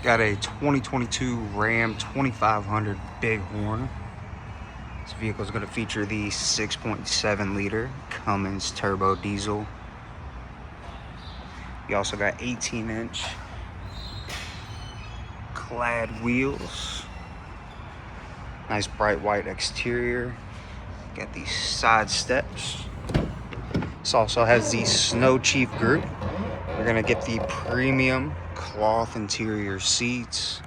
Got a 2022 Ram 2500 Bighorn. This vehicle is going to feature the 6.7 liter Cummins turbo diesel. You also got 18-inch Clad wheels. Nice bright white exterior. Got these side steps. This also has the Snow Chief group. We're gonna get the premium cloth interior seats.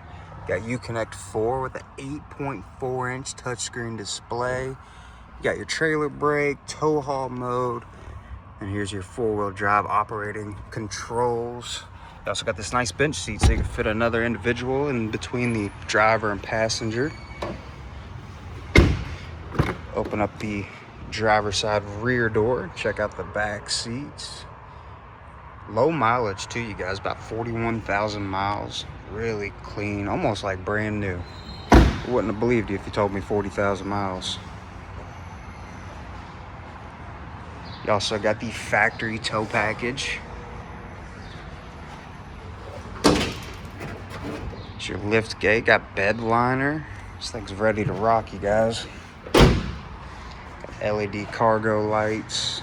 Got Uconnect 4 with an 8.4-inch touchscreen display. You got your trailer brake, tow haul mode, and here's your four-wheel drive operating controls. You also got this nice bench seat so you can fit another individual in between the driver and passenger. Open up the driver's side rear door. Check out the back seats. Low mileage too, you guys, about 41,000 miles. Really clean, almost like brand new. I wouldn't have believed you if you told me 40,000 miles. You also got the factory tow package. It's your lift gate, got Bedliner. This thing's ready to rock, you guys. Got LED cargo lights.